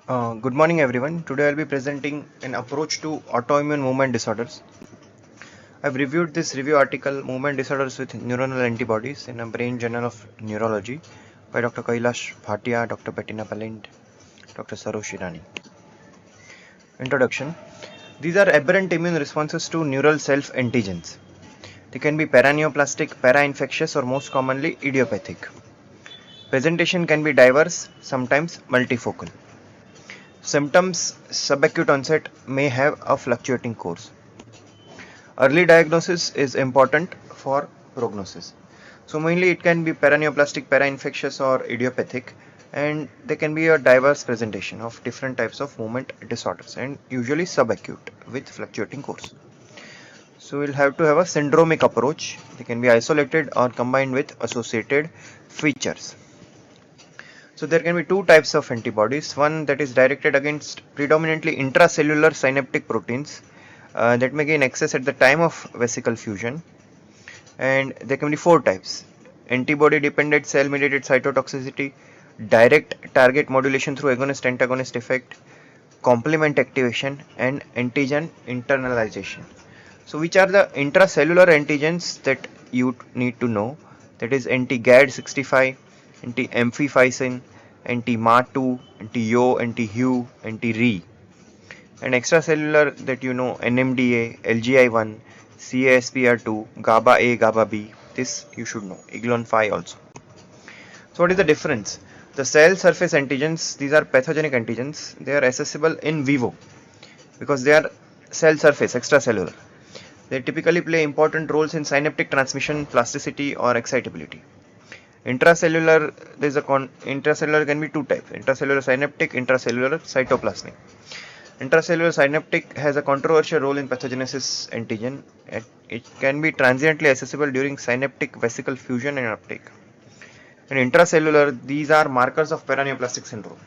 Good morning everyone. Today I'll be presenting an approach to autoimmune movement disorders. I've reviewed this review article Movement Disorders with Neuronal Antibodies in a Brain Journal of Neurology by Dr. Kailash Bhatia, Dr. Bettina Palint, Dr. Sarosh Irani. Introduction. These are aberrant immune responses to neural self-antigens. They can be paraneoplastic, para-infectious or most commonly idiopathic. Presentation can be diverse, sometimes multifocal. Symptoms subacute onset may have a fluctuating course. Early diagnosis is important for prognosis. So mainly it can be paraneoplastic, para-infectious or idiopathic, and there can be a diverse presentation of different types of movement disorders and usually subacute with fluctuating course. So we'll have to have a syndromic approach. They can be isolated or combined with associated features. So there can be two types of antibodies. One that is directed against predominantly intracellular synaptic proteins that may gain access at the time of vesicle fusion, and there can be four types: antibody dependent cell mediated cytotoxicity, direct target modulation through agonist antagonist effect, complement activation, and antigen internalization. So which are the intracellular antigens that you need to know? That is anti-GAD65, anti-amphiphysine, anti-MA2, anti-Yo, anti-Hu, anti-Re. And extracellular that you know: NMDA, LGI1, CASPR2, GABA A, GABA B. This you should know. Iglon 5 also. So what is the difference? The cell surface antigens, these are pathogenic antigens. They are accessible in vivo because they are cell surface, extracellular. They typically play important roles in synaptic transmission, plasticity or excitability. Intracellular, intracellular can be two types: intracellular synaptic, intracellular cytoplasmic. Intracellular synaptic has a controversial role in pathogenesis antigen. It can be transiently accessible during synaptic vesicle fusion and uptake. And intracellular, these are markers of paraneoplastic syndrome.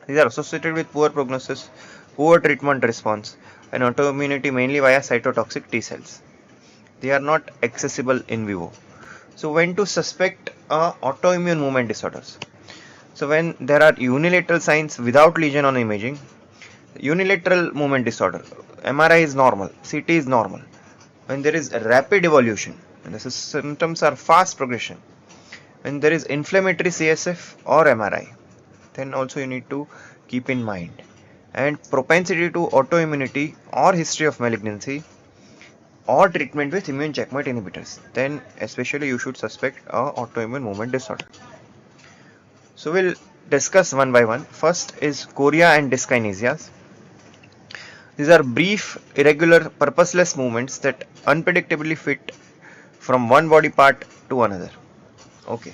These are associated with poor prognosis, poor treatment response, and autoimmunity mainly via cytotoxic T cells. They are not accessible in vivo. So when to suspect autoimmune movement disorders? So when there are unilateral signs without lesion on imaging, unilateral movement disorder, MRI is normal, CT is normal. When there is rapid evolution, and the symptoms are fast progression, when there is inflammatory CSF or MRI, then also you need to keep in mind. And propensity to autoimmunity or history of malignancy or treatment with immune checkpoint inhibitors, then especially you should suspect a autoimmune movement disorder. So we'll discuss one by one. First is chorea and dyskinesias. These are brief, irregular, purposeless movements that unpredictably fit from one body part to another. Okay.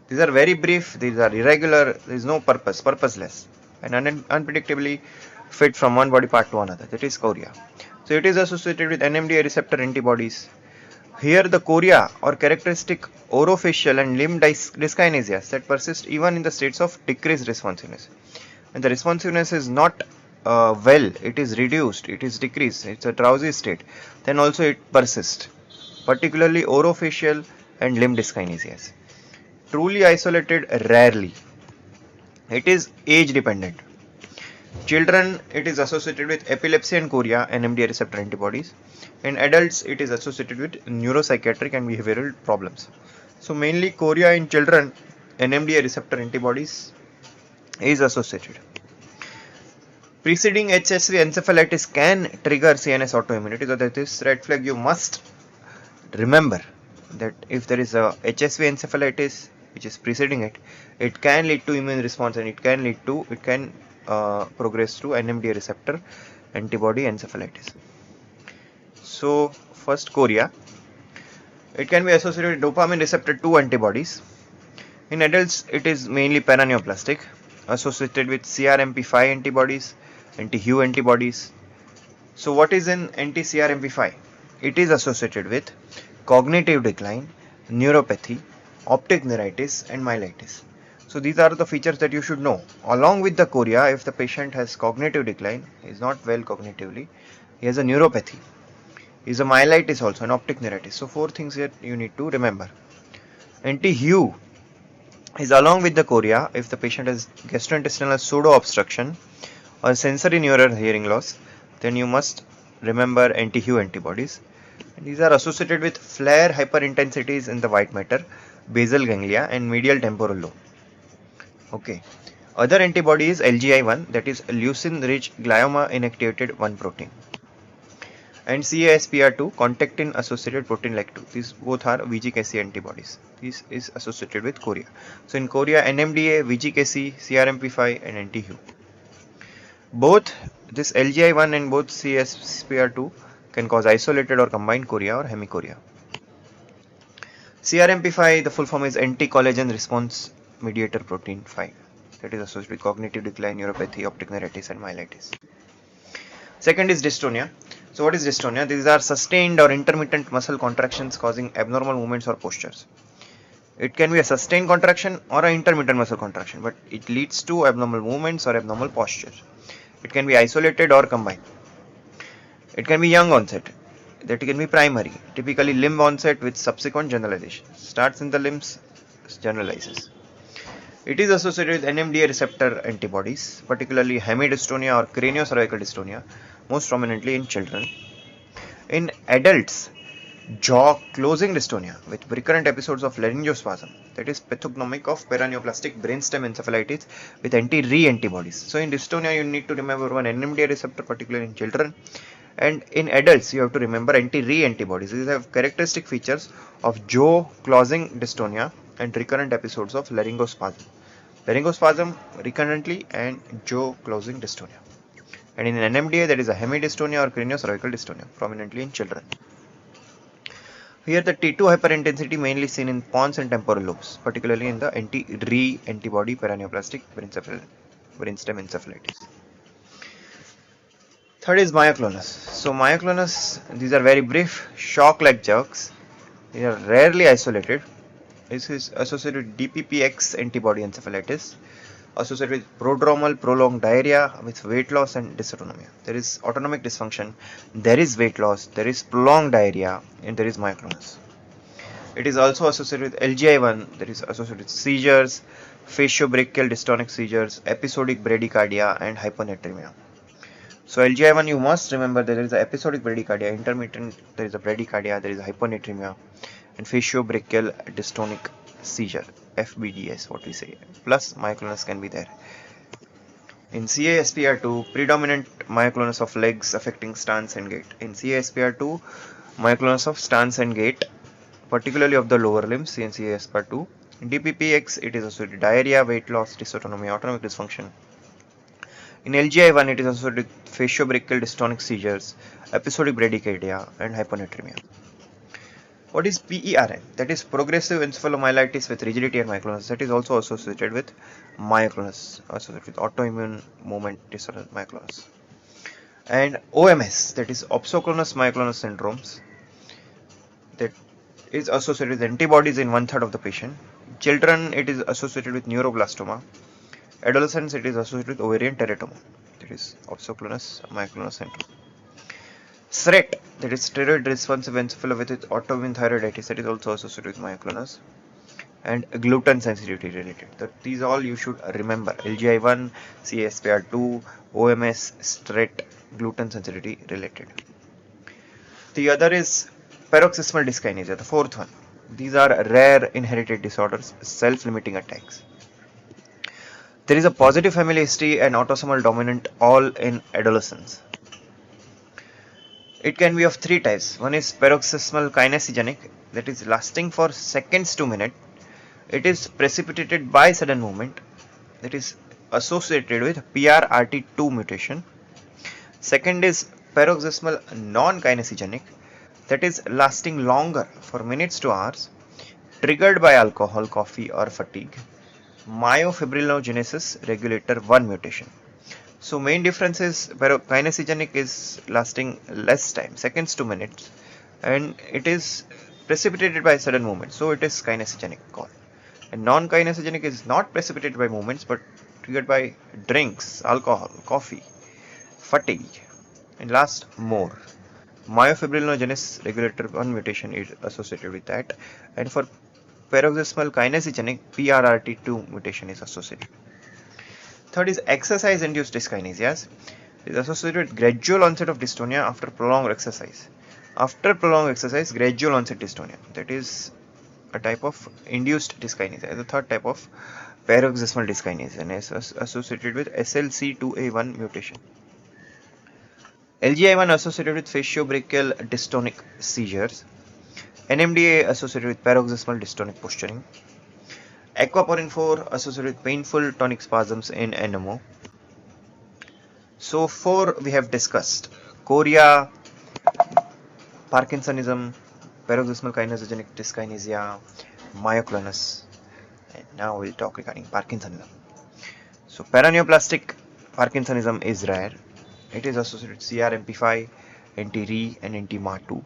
These are very brief, these are irregular, there is no purpose, purposeless, and unpredictably fit from one body part to another. That is chorea. So it is associated with NMDA receptor antibodies. Here the chorea or characteristic orofacial and limb dyskinesias that persist even in the states of decreased responsiveness. When the responsiveness is not it is reduced, it is decreased, it's a drowsy state, then also it persists, particularly orofacial and limb dyskinesias. Truly isolated, rarely. It is age dependent. Children, it is associated with epilepsy and chorea, NMDA receptor antibodies. In adults, it is associated with neuropsychiatric and behavioral problems. So mainly chorea in children, NMDA receptor antibodies is associated. Preceding HSV encephalitis can trigger CNS autoimmunity. So that is red flag. You must remember that if there is a HSV encephalitis which is preceding it, it can lead to immune response and it can progress to NMDA receptor antibody encephalitis. So first, chorea. It can be associated with dopamine receptor 2 antibodies. In adults, it is mainly paraneoplastic, associated with CRMP5 antibodies, anti-Hu antibodies. So what is an anti-CRMP5? It is associated with cognitive decline, neuropathy, optic neuritis and myelitis. So these are the features that you should know. Along with the chorea, if the patient has cognitive decline, he is not well cognitively, he has a neuropathy, he has a myelitis also, and optic neuritis. So four things that you need to remember. Anti-Hu, is along with the chorea if the patient has gastrointestinal pseudo obstruction or sensory neural hearing loss, then you must remember anti-Hu antibodies. And these are associated with flare hyperintensities in the white matter, basal ganglia, and medial temporal lobe. Okay. Other antibody is LGI1, that is leucine-rich glioma inactivated 1 protein, and CASPR2, contactin associated protein like 2. These both are VGKC antibodies. This is associated with chorea. So in chorea, NMDA, VGKC, CRMP5, and anti-Hu. Both this LGI1 and both CSPR2 can cause isolated or combined chorea or hemichorea. CRMP5, the full form is anti-collagen response mediator protein 5, that is associated with cognitive decline, neuropathy, optic neuritis, and myelitis. Second is dystonia. So what is dystonia? These are sustained or intermittent muscle contractions causing abnormal movements or postures. It can be a sustained contraction or an intermittent muscle contraction, but it leads to abnormal movements or abnormal posture. It can be isolated or combined. It can be young onset. That can be primary, typically limb onset with subsequent generalization. Starts in the limbs, generalizes. It is associated with NMDA receptor antibodies, particularly hemidystonia or craniocervical dystonia, most prominently in children. In adults, jaw closing dystonia with recurrent episodes of laryngospasm, that is pathognomic of paraneoplastic brainstem encephalitis with anti-Re antibodies. So in dystonia, you need to remember one NMDA receptor, particularly in children, and in adults you have to remember anti-Re antibodies. These have characteristic features of jaw closing dystonia and recurrent episodes of laryngospasm recurrently, and jaw closing dystonia. And in NMDA, there is a hemidystonia or craniocervical dystonia, prominently in children. Here the T2 hyperintensity mainly seen in pons and temporal lobes, particularly in the anti-Re antibody paraneoplastic brainstem encephalitis. Third is myoclonus. So myoclonus, these are very brief, shock-like jerks. They are rarely isolated. This is associated with DPPX antibody encephalitis, associated with prodromal prolonged diarrhea with weight loss and dysautonomia. There is autonomic dysfunction, there is weight loss, there is prolonged diarrhea, and there is myoclonus. It is also associated with LGI1, that is associated with seizures, faciobrachial dystonic seizures, episodic bradycardia, and hyponatremia. So LGI1, you must remember that there is an episodic bradycardia, intermittent there is a bradycardia, there is a hyponatremia, and faciobrachial dystonic seizure, FBDS, what we say, plus myoclonus can be there. In CASPR2, predominant myoclonus of legs affecting stance and gait. In CASPR2, myoclonus of stance and gait, particularly of the lower limbs in CASPR2. In DPPX, it is associated with diarrhea, weight loss, dysautonomia, autonomic dysfunction. In LGI1, it is associated with faciobrachial dystonic seizures, episodic bradycardia, and hyponatremia. What is PERM? That is progressive encephalomyelitis with rigidity and myoclonus. That is also associated with myoclonus, associated with autoimmune movement disorder myoclonus. And OMS, that is opsoclonus myoclonus syndromes, that is associated with antibodies in 1/3 of the patient. Children, it is associated with neuroblastoma. Adolescents, it is associated with ovarian teratoma, that is opsoclonus myoclonus syndrome. SRET, that is steroid responsive encephalopathy with autoimmune thyroiditis, that is also associated with myoclonus. And gluten sensitivity related. These all you should remember: LGI1, CSPR2, OMS, SRET, gluten sensitivity related. The other is paroxysmal dyskinesia, the fourth one. These are rare inherited disorders, self-limiting attacks. There is a positive family history and autosomal dominant all in adolescence. It can be of three types. One is paroxysmal kinesogenic, that is lasting for seconds to minutes. It is precipitated by sudden movement, that is associated with PRRT2 mutation. Second is paroxysmal non-kinesogenic, that is lasting longer for minutes to hours, triggered by alcohol, coffee, or fatigue. Myofibrinogenesis regulator 1 mutation. So main difference is kinesogenic is lasting less time, seconds to minutes, and it is precipitated by sudden movement, so it is kinesogenic call. And non-kinesogenic is not precipitated by movements but triggered by drinks, alcohol, coffee, fatigue. And last, more. Myofibrinogenesis regulator 1 mutation is associated with that. And for paroxysmal kinesigenic PRRT2 mutation is associated. Third is exercise-induced dyskinesias. It is associated with gradual onset of dystonia after prolonged exercise. After prolonged exercise, gradual onset dystonia. That is a type of induced dyskinesia. The third type of paroxysmal dyskinesia and is associated with SLC2A1 mutation. LGI1 associated with faciobrachial dystonic seizures. NMDA associated with paroxysmal dystonic posturing. Aquaporin 4 associated with painful tonic spasms in NMO. So 4 we have discussed: chorea, Parkinsonism, paroxysmal kinesigenic dyskinesia, myoclonus, and now we'll talk regarding Parkinsonism. So paraneoplastic Parkinsonism is rare. It is associated with CRMP5, anti-Re and anti-MA2.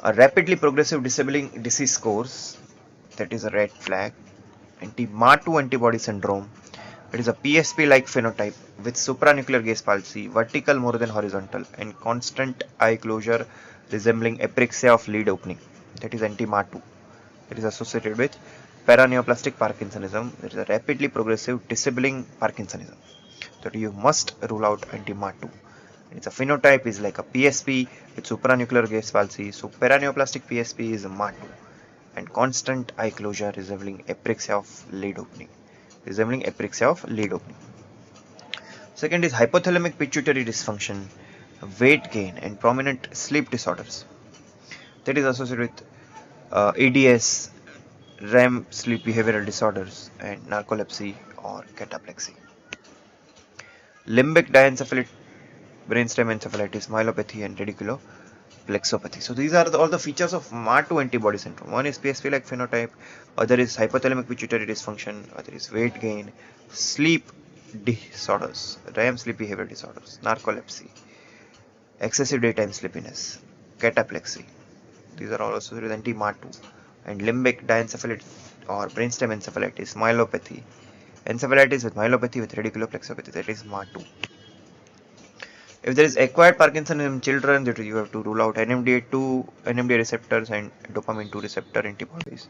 A rapidly progressive disabling disease course, that is a red flag. Anti-MA2 antibody syndrome. It is a PSP-like phenotype with supranuclear gaze palsy, vertical more than horizontal, and constant eye closure resembling apraxia of lid opening. That is anti-MA2. It is associated with paraneoplastic Parkinsonism. That is a rapidly progressive disabling Parkinsonism. That you must rule out anti-MA2. Its a phenotype is like a PSP with supranuclear gaze palsy. So paraneoplastic PSP is MA2 and constant eye closure resembling apraxia of lid opening. Second is hypothalamic pituitary dysfunction, weight gain, and prominent sleep disorders. That is associated with EDS, REM sleep behavioral disorders, and narcolepsy or cataplexy. Limbic diencephalite, brainstem encephalitis, myelopathy, and radiculoplexopathy. So these are all the features of MA2 antibody syndrome. One is PSP-like phenotype, other is hypothalamic pituitary dysfunction, other is weight gain, sleep disorders, REM sleep behavior disorders, narcolepsy, excessive daytime sleepiness, cataplexy. These are all associated with anti-MA2. And limbic diencephalitis or brainstem encephalitis, myelopathy, encephalitis with myelopathy with radiculoplexopathy, that is MA2. If there is acquired Parkinsonism in children, that you have to rule out NMDA receptors and dopamine 2 receptor antibodies.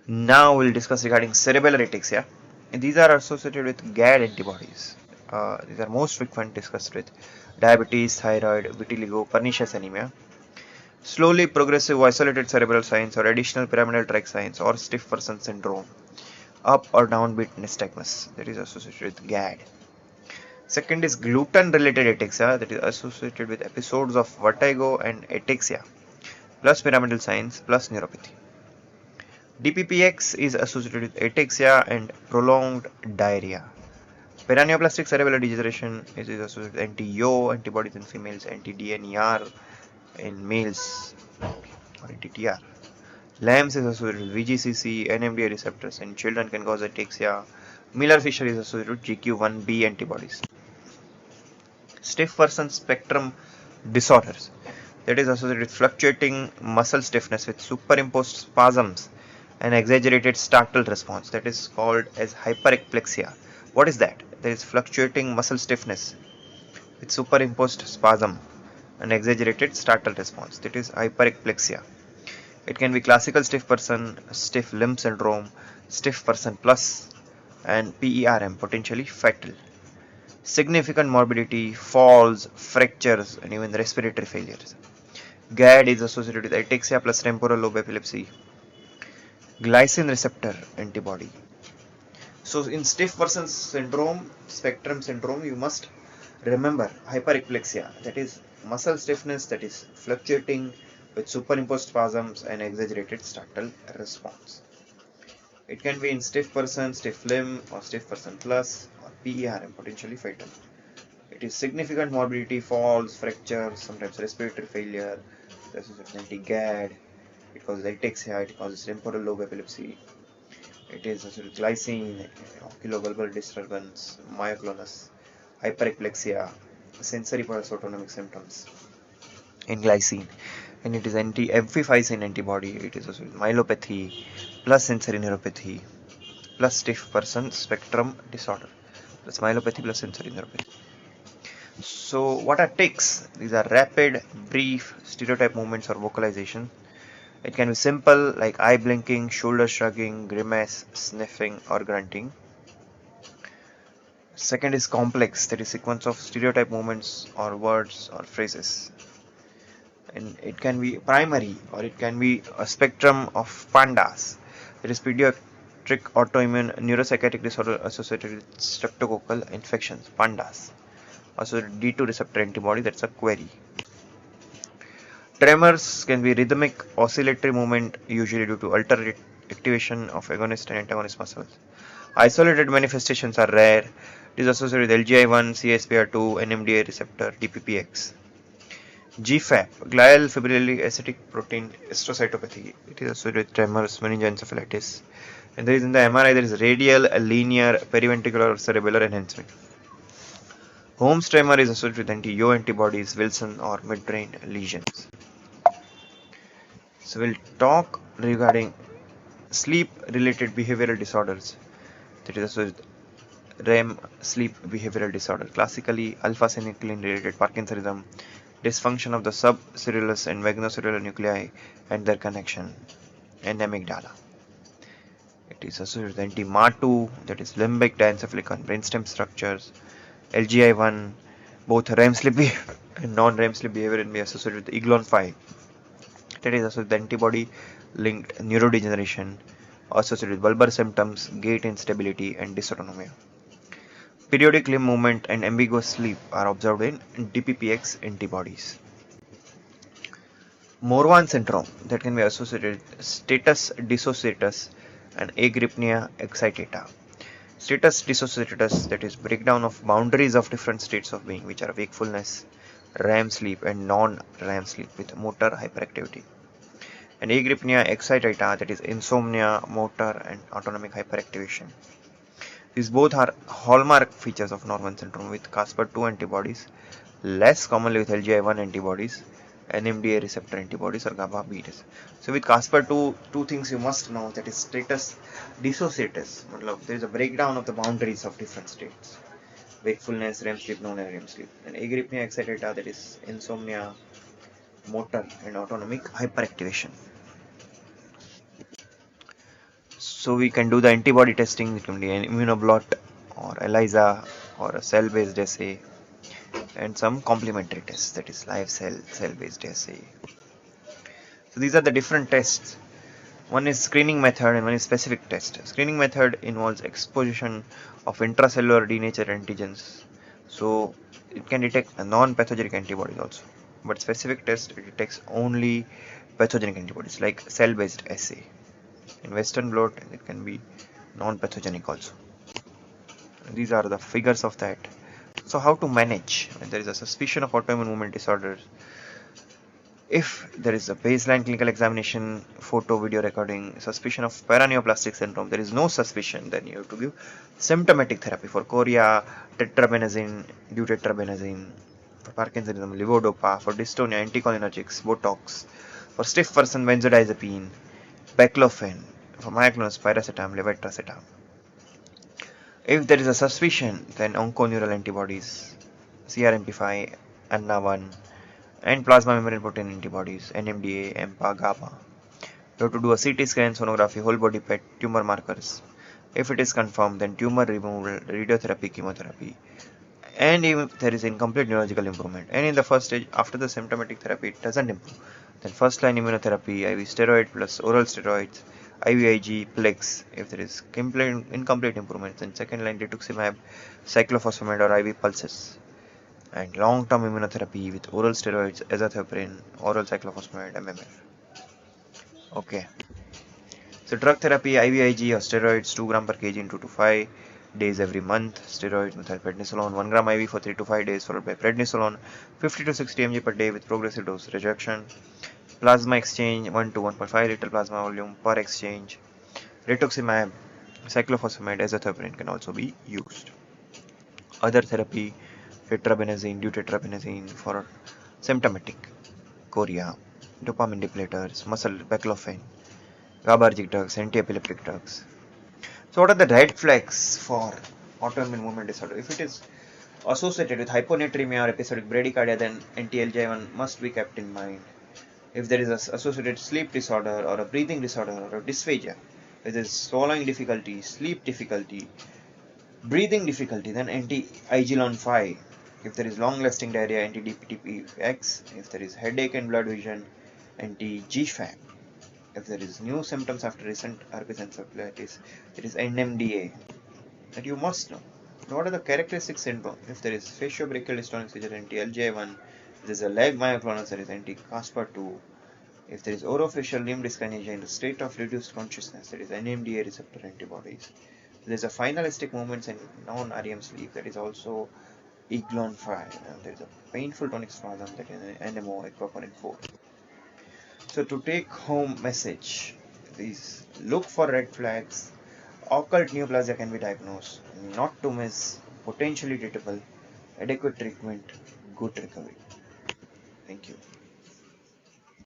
Now we'll discuss regarding cerebellar ataxia. And these are associated with GAD antibodies. These are most frequent discussed with diabetes, thyroid, vitiligo, pernicious anemia. Slowly progressive isolated cerebral signs or additional pyramidal trach signs or stiff person syndrome. Up or downbeat nystagmus, that is associated with GAD. Second is gluten related ataxia, that is associated with episodes of vertigo and ataxia plus pyramidal signs plus neuropathy. DPPX is associated with ataxia and prolonged diarrhea. Paraneoplastic cerebellar degeneration is associated with anti-YO antibodies in females, anti-DNER in males, or anti-TR. LAMS is associated with VGCC, NMDA receptors in children can cause ataxia. Miller-Fisher is associated with GQ1B antibodies. Stiff person spectrum disorders, that is associated with fluctuating muscle stiffness with superimposed spasms and exaggerated startle response, that is called as hyperexplexia. What is that? There is fluctuating muscle stiffness with superimposed spasm and exaggerated startle response, that is hyperexplexia. It can be classical stiff person, stiff limb syndrome, stiff person plus, and PERM, potentially fatal. Significant morbidity, falls, fractures, and even respiratory failures. GAD is associated with ataxia plus temporal lobe epilepsy. Glycine receptor antibody. So in stiff person syndrome, spectrum syndrome, you must remember hyperexplexia, that is muscle stiffness that is fluctuating with superimposed spasms and exaggerated startle response. It can be in stiff person, stiff limb, or stiff person plus, or PERM, potentially fatal. It is significant morbidity, falls, fractures, sometimes respiratory failure. This is anti-GAD. It causes ataxia, it causes temporal lobe epilepsy. It is glycine, oculobulbar disturbance, myoclonus, hyperexplexia, sensory pulse autonomic symptoms in glycine. And it is anti-amphiphysin antibody. It is also myelopathy plus sensory neuropathy plus stiff person spectrum disorder plus myelopathy plus sensory neuropathy. So what are tics? These are rapid, brief, stereotype movements or vocalization. It can be simple like eye blinking, shoulder shrugging, grimace, sniffing or grunting. Second is complex, that is sequence of stereotype movements or words or phrases. And it can be primary or it can be a spectrum of pandas. It is pediatric autoimmune neuropsychiatric disorder associated with streptococcal infections, pandas. Also D2 receptor antibody, that's a query. Tremors can be rhythmic oscillatory movement usually due to alternate activation of agonist and antagonist muscles. Isolated manifestations are rare. It is associated with LGI1, CSPR2, NMDA receptor, DPPX. GFAP, glial fibrillary acidic protein astrocytopathy. It is associated with tremors, meningoencephalitis. And there is in the MRI there is radial, linear, periventricular, or cerebellar enhancement. Holmes tremor is associated with anti-Yo antibodies, Wilson or midbrain lesions. So we'll talk regarding sleep-related behavioral disorders. That is associated with REM sleep behavioral disorder. Classically, alpha-synuclein related Parkinsonism, dysfunction of the subcerebellus and vagnocerebellar nuclei and their connection, and amygdala. It is associated with anti-MA2, that is limbic diencephalic on brainstem structures, LGI1, both REM sleep and non-REM sleep behavior can be associated with Eglon5. That is associated with antibody-linked neurodegeneration, associated with bulbar symptoms, gait instability, and dysautonomia. Periodic limb movement and ambiguous sleep are observed in DPPX antibodies. Morvan Syndrome, that can be associated with status dissociatus and agrypnia excitata. Status dissociatus, that is breakdown of boundaries of different states of being, which are wakefulness, REM sleep and non-REM sleep with motor hyperactivity. And agrypnia excitata, that is insomnia, motor and autonomic hyperactivation. These both are hallmark features of Morvan syndrome with Caspr2 antibodies, less commonly with LGI1 antibodies, NMDA receptor antibodies or GABA B. So with Caspr2, two things you must know, that is status dissociatus. There is a breakdown of the boundaries of different states. Wakefulness, REM sleep, non-REM sleep. And agrypnia excitata, that is insomnia, motor and autonomic hyperactivation. So we can do the antibody testing. It can be an immunoblot or ELISA or a cell-based assay and some complementary tests, that is live cell-based assay. So these are the different tests. One is screening method and one is specific test. Screening method involves exposition of intracellular denatured antigens. So it can detect a non-pathogenic antibodies also. But specific test, it detects only pathogenic antibodies like cell-based assay. In Western blot, it can be non-pathogenic also. These are the figures of that. So how to manage when there is a suspicion of autoimmune movement disorders? If there is a baseline clinical examination, photo, video recording, suspicion of paraneoplastic syndrome, there is no suspicion, then you have to give symptomatic therapy for chorea, tetrabenazine, deutetrabenazine, for Parkinsonism, levodopa, for dystonia, anticholinergics, Botox, for stiff person, benzodiazepine, baclofen, for myoclonus, pyracetam, levetiracetam. If there is a suspicion, then onconeural antibodies, CRMP5, ANNA1, and plasma membrane protein antibodies, NMDA, EMPA, GABA. You have to do a CT scan, sonography, whole body PET, tumor markers. If it is confirmed, then tumor removal, radiotherapy, chemotherapy. And if there is incomplete neurological improvement, and in the first stage, after the symptomatic therapy, it doesn't improve, then first line immunotherapy, IV steroid plus oral steroids, IVIG, Plex. If there is incomplete improvement, then second line rituximab, cyclophosphamide or IV pulses. And long-term immunotherapy with oral steroids, azathioprine, oral cyclophosphamide, MMF. Okay. So drug therapy, IVIG or steroids 2 gram per kg in 2 to 5 days every month. Steroids, methylprednisolone 1 gram IV for 3 to 5 days, followed by prednisolone 50 to 60 mg per day with progressive dose reduction. Plasma exchange 1 to 1.5 liter plasma volume per exchange. Rituximab, cyclophosphamide, azathioprine can also be used. Other therapy, tetrabenazine, deutetrabenazine for symptomatic chorea, dopamine depleters, muscle baclofen, GABAergic drugs, anti-epileptic drugs. So what are the red flags for autoimmune movement disorder? If it is associated with hyponatremia or episodic bradycardia, then anti-LGI1 must be kept in mind. If there is an associated sleep disorder or a breathing disorder or a dysphagia, if there is swallowing difficulty, sleep difficulty, breathing difficulty, then anti-Igilon 5. If there is long-lasting diarrhea, anti-DPTPX. If there is headache and blurred vision, anti-GFAP. If there is new symptoms after recent herpes encephalitis, it is NMDA. That you must know. What are the characteristic syndrome? If there is faciobrachial dystonic seizure, anti-LJ1. If there is a leg myoclonus, there is anti-Caspar2. If there is orofacial limb dyskinesia in the state of reduced consciousness, that is NMDA receptor antibodies. There is a finalistic movements in non-REM sleep, that is also Iglon 5. There is a painful tonic spasm, that is NMO, equaporin 4. So to take home message is look for red flags. Occult neoplasia can be diagnosed, not to miss, potentially treatable, adequate treatment, good recovery. Thank you.